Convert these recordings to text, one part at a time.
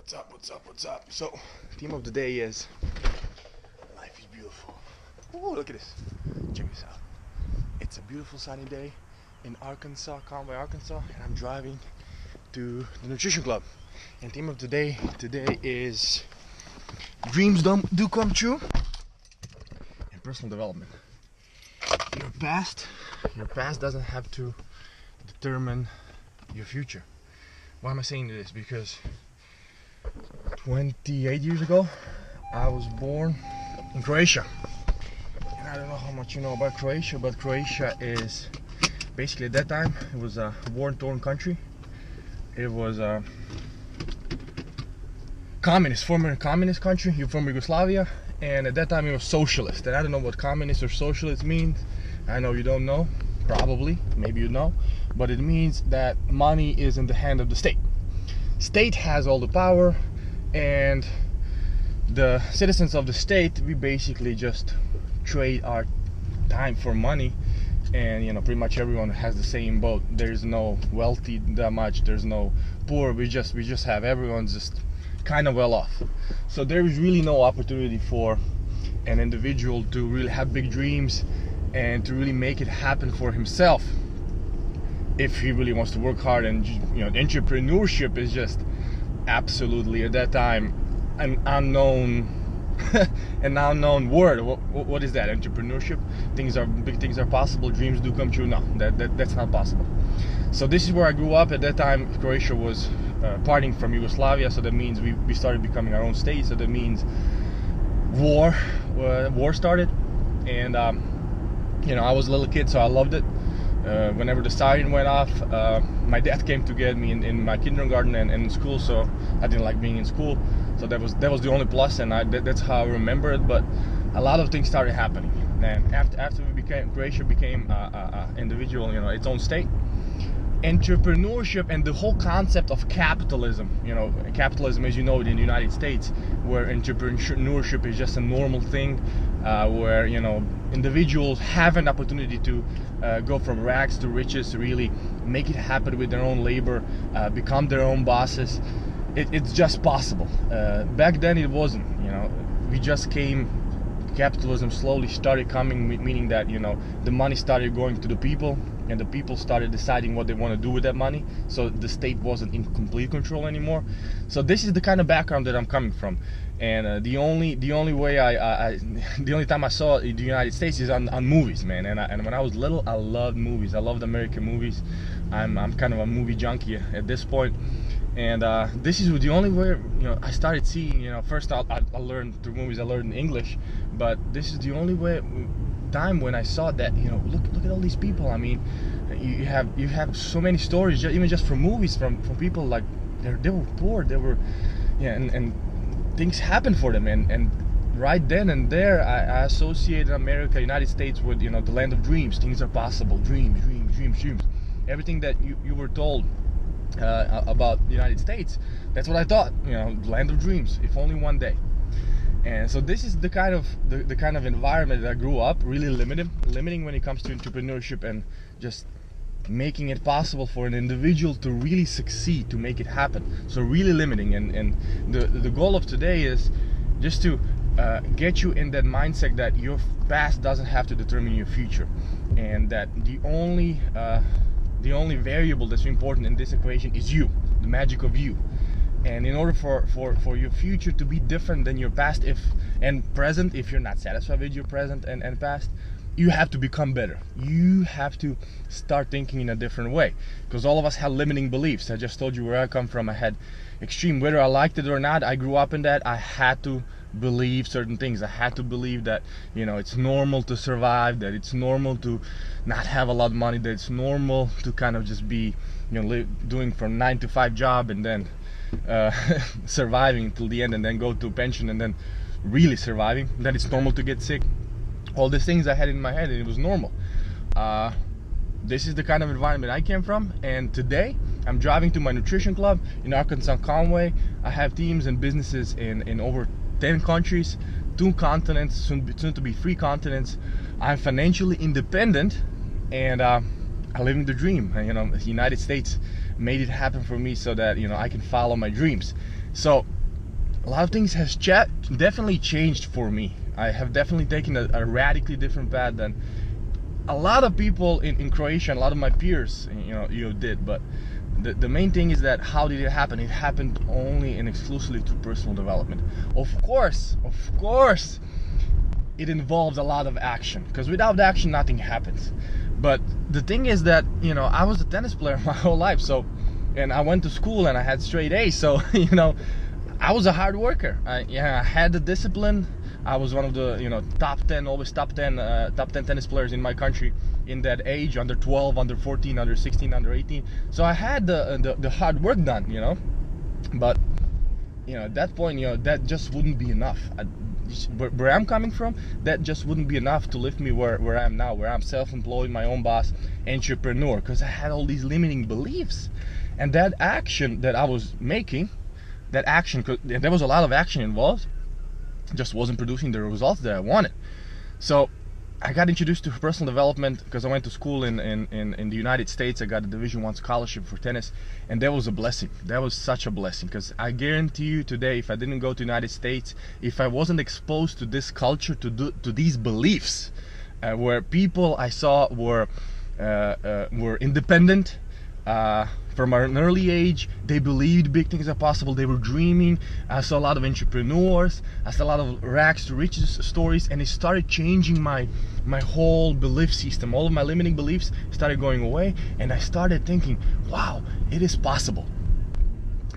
What's up? So, theme of the day is life is beautiful. Oh, look at this. Check this out. It's a beautiful sunny day in Arkansas, Conway, Arkansas, and I'm driving to the nutrition club. And theme of the day today is dreams do come true and personal development. Your past doesn't have to determine your future. Why am I saying this? Because 28 years ago, I was born in Croatia. And I don't know how much you know about Croatia, but Croatia is basically, at that time, it was a war-torn country. It was a former communist country, former Yugoslavia, and at that time it was socialist. And I don't know what communist or socialist means. I know you don't know, probably, maybe you know, but it means that money is in the hand of the state. State has all the power, and the citizens of the state, we basically just trade our time for money. And pretty much everyone has the same boat. There's no wealthy that much, there's no poor, we just have, everyone's just kind of well off. So there is really no opportunity for an individual to really have big dreams and to really make it happen for himself if he really wants to work hard. And entrepreneurship is just absolutely, at that time, an unknown word. What is that? Entrepreneurship? Big things are possible, dreams do come true. No, that's not possible. So this is where I grew up. At that time, Croatia was parting from Yugoslavia, so that means we started becoming our own state. So that means war started, and I was a little kid, so I loved it. Whenever the siren went off, my dad came to get me in my kindergarten and in school, so I didn't like being in school. So that was the only plus, and that's how I remember it. But a lot of things started happening, and after Croatia became individual, its own state. Entrepreneurship and the whole concept of capitalism, capitalism as you know it in the United States, where entrepreneurship is just a normal thing, where individuals have an opportunity to go from rags to riches, really make it happen with their own labor, become their own bosses. It's just possible. Back then it wasn't. We just came. Capitalism slowly started coming, meaning that the money started going to the people, and the people started deciding what they want to do with that money. So the state wasn't in complete control anymore. So this is the kind of background that I'm coming from, and the only way the only time I saw the United States is on movies, man. And when I was little, I loved movies. I loved American movies. I'm kind of a movie junkie at this point. And this is the only way I started seeing. First I learned through movies. I learned English, but this is the only time when I saw that. Look at all these people. I mean, you have so many stories, even just from movies, from people like they were poor. They were, and things happened for them. And right then and there, I associated America, United States, with the land of dreams. Things are possible. Dreams. Everything that you were told about the United States, that's what I thought. Land of dreams, if only one day. And so this is the kind of environment that I grew up, really limiting when it comes to entrepreneurship, and just making it possible for an individual to really succeed, to make it happen. So really limiting, and the goal of today is just to get you in that mindset that your past doesn't have to determine your future, and that the only variable that's important in this equation is you, the magic of you. And in order for your future to be different than your past and present, if you're not satisfied with your present and past, you have to become better. You have to start thinking in a different way, because all of us have limiting beliefs. I just told you where I come from. I had extreme, whether I liked it or not, I grew up in that. I had to believe certain things. I had to believe that it's normal to survive, that it's normal to not have a lot of money, that it's normal to kind of just be doing from 9 to 5 job, and then surviving till the end, and then go to pension, and then really surviving. That it's normal to get sick. All these things I had in my head, and it was normal. This is the kind of environment I came from, and today I'm driving to my nutrition club in Arkansas, Conway. I have teams and businesses in over 10 countries, 2 continents, soon to be 3 continents. I'm financially independent, and I'm living the dream. The United States made it happen for me so that I can follow my dreams. So a lot of things has definitely changed for me. I have definitely taken a radically different path than a lot of people in Croatia, and a lot of my peers, did. But the main thing is that how did it happen? It happened only and exclusively through personal development. Of course, it involves a lot of action, because without action, nothing happens. But the thing is that, I was a tennis player my whole life, and I went to school and I had straight A's, so, I was a hard worker. I had the discipline. I was one of the top 10 tennis players in my country in that age, under 12, under 14, under 16, under 18. So I had the hard work done, but at that point, that just wouldn't be enough. Where I'm coming from, that just wouldn't be enough to lift me where I am now, where I'm self-employed, my own boss, entrepreneur, because I had all these limiting beliefs. And that action that I was making, there was a lot of action involved, just wasn't producing the results that I wanted. So I got introduced to personal development because I went to school in the United States. I got a Division I scholarship for tennis, and that was a blessing. That was such a blessing, because I guarantee you today, if I didn't go to the United States, if I wasn't exposed to this culture, to these beliefs, where people I saw were independent, from an early age, they believed big things are possible, they were dreaming. I saw a lot of entrepreneurs, I saw a lot of rags to riches stories, and it started changing my whole belief system. All of my limiting beliefs started going away, and I started thinking, wow, it is possible.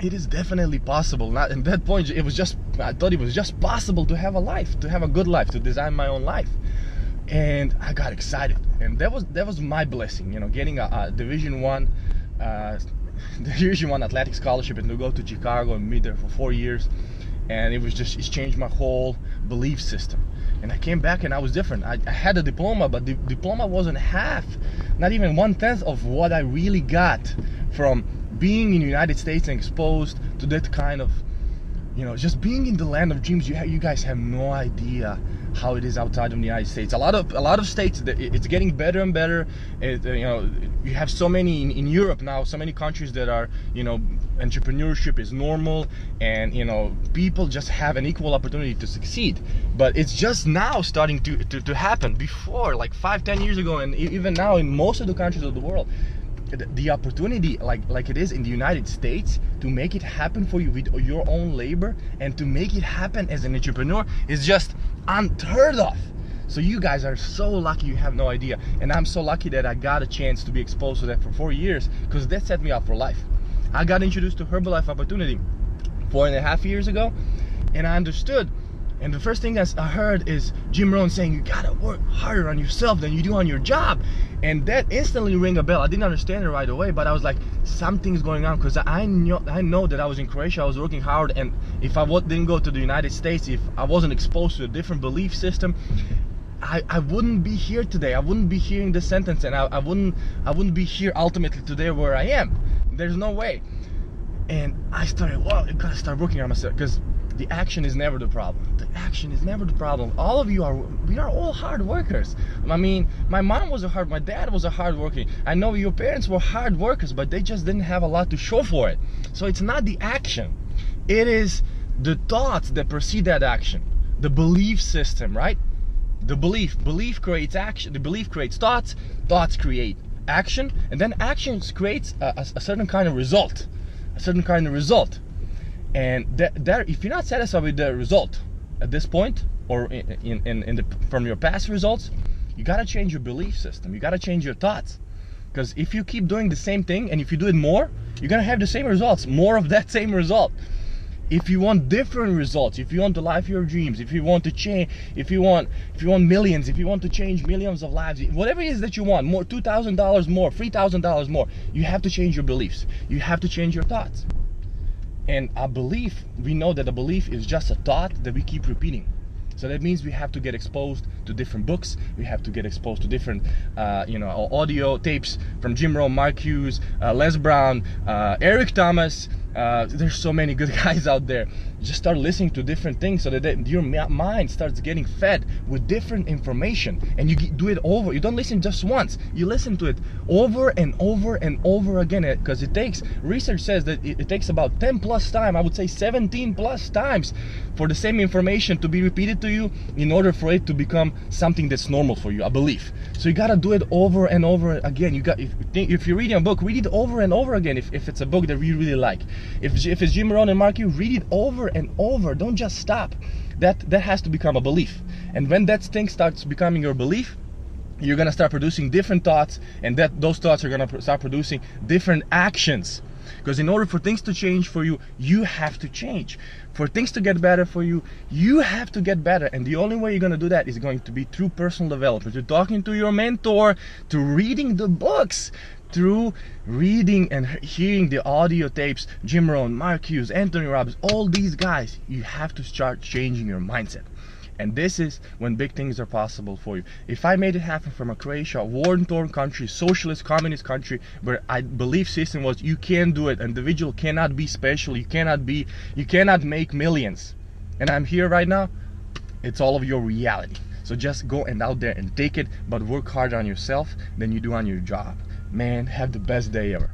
It is definitely possible. At that point, I thought it was just possible to have a life, to have a good life, to design my own life. And I got excited, and that was my blessing, getting a Division I athletic scholarship and to go to Chicago and be there for 4 years. And it's changed my whole belief system. And I came back and I was different. I had a diploma, but the diploma wasn't not even 1/10 of what I really got from being in the United States and exposed to that kind of, just being in the land of dreams. You guys have no idea how it is outside of the United States. A lot of states, it's getting better and better. You have so many in Europe now, so many countries that are, entrepreneurship is normal, and people just have an equal opportunity to succeed. But it's just now starting to happen. Before, like 5-10 years ago, and even now in most of the countries of the world, the opportunity, like it is in the United States, to make it happen for you with your own labor, and to make it happen as an entrepreneur, is just unheard of. So you guys are so lucky, you have no idea. And I'm so lucky that I got a chance to be exposed to that for 4 years, because that set me up for life. I got introduced to Herbalife opportunity 4.5 years ago, and I understood. And the first thing I heard is Jim Rohn saying, you gotta work harder on yourself than you do on your job. And that instantly rang a bell. I didn't understand it right away, but I was like, something's going on, because I know that I was in Croatia, I was working hard, and if I didn't go to the United States, if I wasn't exposed to a different belief system, I wouldn't be here today. I wouldn't be hearing this sentence, and I wouldn't be here ultimately today where I am. There's no way. And I started, I gotta start working on myself, because the action is never the problem. The action is never the problem. All of we are all hard workers. I mean, my dad was a hard worker. I know your parents were hard workers, but they just didn't have a lot to show for it. So it's not the action. It is the thoughts that precede that action. The belief system, right? The belief creates action. The belief creates thoughts create action, and then action creates a certain kind of result. And if you're not satisfied with the result at this point, or from your past results, you gotta change your belief system. You gotta change your thoughts, because if you keep doing the same thing, and if you do it more, you're gonna have the same results, more of that same result. If you want different results, if you want the life of your dreams, if you want to change, if you want millions, if you want to change millions of lives, whatever it is that you want, more, $2,000 more, $3,000 more, you have to change your beliefs. You have to change your thoughts. And a belief, we know that a belief is just a thought that we keep repeating. So that means we have to get exposed to different books. You have to get exposed to different audio tapes from Jim Rohn, Mark Hughes, Les Brown, Eric Thomas. There's so many good guys out there. Just start listening to different things so that your mind starts getting fed with different information, and you do it over. You don't listen just once, you listen to it over and over and over again, because research says that it takes about 10 plus times, I would say 17 plus times, for the same information to be repeated to you in order for it to become something that's normal for you, a belief. So you gotta do it over and over again. If you're reading a book, read it over and over again. If it's a book that you really like, if it's Jim Rohn and Mark Hughes, read it over and over. Don't just stop. That has to become a belief. And when that thing starts becoming your belief, you're gonna start producing different thoughts, and those thoughts are gonna start producing different actions. Because in order for things to change for you, you have to change. For things to get better for you, you have to get better. And the only way you're going to do that is going to be through personal development, through talking to your mentor, to reading the books, through reading and hearing the audio tapes, Jim Rohn, Mark Hughes, Anthony Robbins, all these guys. You have to start changing your mindset. And this is when big things are possible for you. If I made it happen from Croatia, a war-torn country, socialist, communist country, where I belief system was you can't do it, individual cannot be special, you cannot make millions. And I'm here right now, it's all of your reality. So just go and out there and take it, but work harder on yourself than you do on your job. Man, have the best day ever.